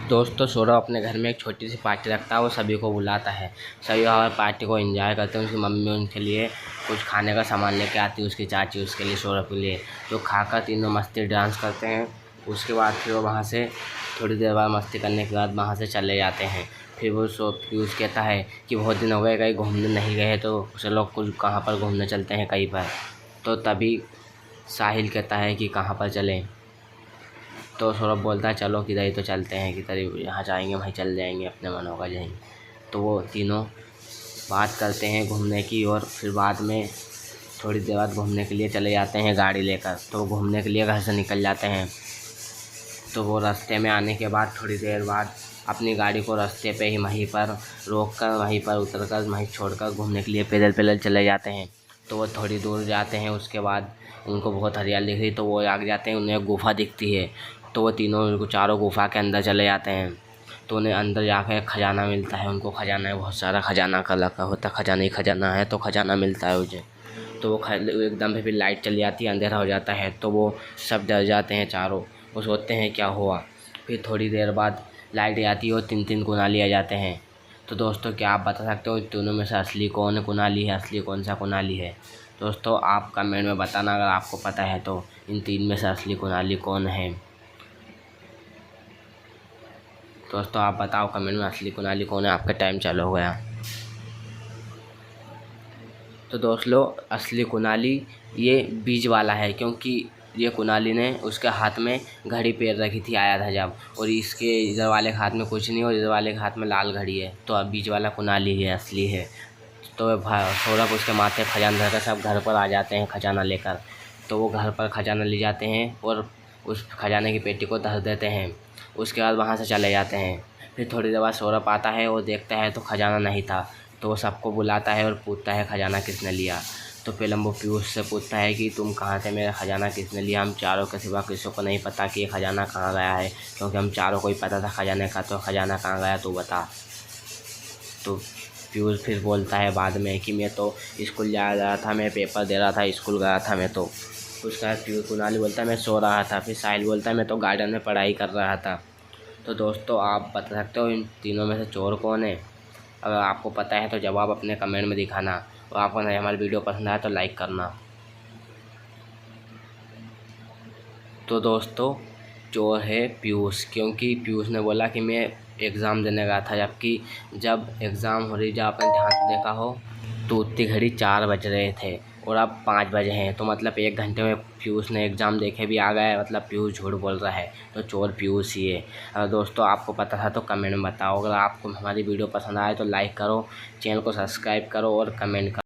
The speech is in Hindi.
दोस्तों सौरभ अपने घर में एक छोटी सी पार्टी रखता है। वो सभी को बुलाता है। सभी वहाँ पार्टी को एंजॉय करते हैं। उसकी मम्मी उनके लिए कुछ खाने का सामान लेके आती है, उसकी चाची उसके लिए, सौरभ के लिए। तो खाकर तीनों मस्ती डांस करते हैं। उसके बाद फिर वो वहाँ से थोड़ी देर बाद मस्ती करने के बाद वहाँ से चले जाते हैं। फिर वो पीयूष कहता है कि बहुत दिन हो गए कहीं घूमने नहीं गए, तो चलो कुछ कहाँ पर घूमने चलते हैं कहीं पर। तो तभी साहिल कहता है कि कहाँ पर चलें। तो सौरभ बोलता है चलो किधर ही तो चलते हैं, किधर यहाँ जाएंगे वहीं चल जाएंगे, अपने मन होगा जाएंगे। तो वो तीनों बात करते हैं घूमने की, और फिर बाद में थोड़ी देर बाद घूमने के लिए चले जाते हैं गाड़ी लेकर। तो वो घूमने के लिए घर से निकल जाते हैं। तो वो रास्ते में आने के बाद थोड़ी देर बाद अपनी गाड़ी को रास्ते पे ही वहीं पर रोक कर, वहीं पर उतर कर, वहीं छोड़कर घूमने के लिए पैदल पैदल चले जाते हैं। तो वो थोड़ी दूर जाते हैं, उसके बाद उनको बहुत हरियाली दिख रही, तो वो आगे जाते हैं, उन्हें गुफा दिखती है। तो वो तीनों चारों गुफा के अंदर चले जाते हैं। तो उन्हें अंदर जाकर खजाना मिलता है। उनको खजाना है, बहुत सारा खजाना का लगा होता, खजाना ही खजाना है, तो खजाना मिलता है उसे। तो वो एकदम से फिर लाइट चली जाती है, अंधेरा हो जाता है। तो वो सब डर जाते हैं चारों, वो सोचते हैं क्या हुआ। फिर थोड़ी देर बाद लाइट आती है और तीन तीन कुनाली आ जाते हैं। तो दोस्तों क्या आप बता सकते हो तीनों में से असली कौन कुनाली है, असली कौन सा कुनाली है? दोस्तों आप कमेंट में बताना अगर आपको पता है तो, इन तीन में से असली कुनाली कौन है। दोस्तों आप बताओ कमेंट में असली कुनाली कौन है। आपका टाइम चालू हो गया। तो दोस्तों असली कुनाली ये बीज वाला है, क्योंकि ये कुनाली ने उसके हाथ में घड़ी पहन रखी थी आया था जब, और इसके इधर वाले के हाथ में कुछ नहीं और इधर वाले के हाथ में लाल घड़ी है। तो अब बीज वाला कुनाली है, असली है। तो सौरभ उसके माथे खजाना धरकर सब घर पर आ जाते हैं खजाना लेकर। तो वो घर पर खजाना ले जाते हैं और उस खजाने की पेटी को धर देते हैं। उसके बाद वहाँ से चले जाते हैं। फिर थोड़ी देर बाद सौरभ आता है, वो देखता है तो खजाना नहीं था। तो वो सबको बुलाता है और पूछता है खजाना किसने लिया। तो पहले वो पीयूष से पूछता है कि तुम कहाँ थे, मेरा खजाना किसने लिया। हम चारों के सिवा किसी को नहीं पता कि ये खजाना कहाँ गया है, क्योंकि हम चारों को ही पता था खजाने का। तो खजाना कहाँ गया तू बता। तो पीयूष फिर बोलता है बाद में कि मैं तो स्कूल जा रहा था, मैं पेपर दे रहा था, स्कूल गया था मैं तो। उसका पीयूष कुनाली बोलता है मैं सो रहा था। फिर साहिल बोलता है मैं तो गार्डन में पढ़ाई कर रहा था। तो दोस्तों आप बता सकते हो इन तीनों में से चोर कौन है? अगर आपको पता है तो जवाब अपने कमेंट में दिखाना, और आपको हमारी वीडियो पसंद आया तो लाइक करना। तो दोस्तों चोर है पीयूष, क्योंकि पीयूष ने बोला कि मैं एग्ज़ाम देने गया था, जबकि जब एग्ज़ाम हो रही, जब आपने ध्यान से देखा हो तो उतनी घड़ी 4 बज रहे थे और अब 5 बजे हैं। तो मतलब 1 घंटे में पीयूष ने एग्ज़ाम देखे भी आ गया है, मतलब पीयूष झूठ बोल रहा है। तो चोर पीयूष ही है। अगर दोस्तों आपको पता था तो कमेंट में बताओ। अगर आपको हमारी वीडियो पसंद आए तो लाइक करो, चैनल को सब्सक्राइब करो और कमेंट करो।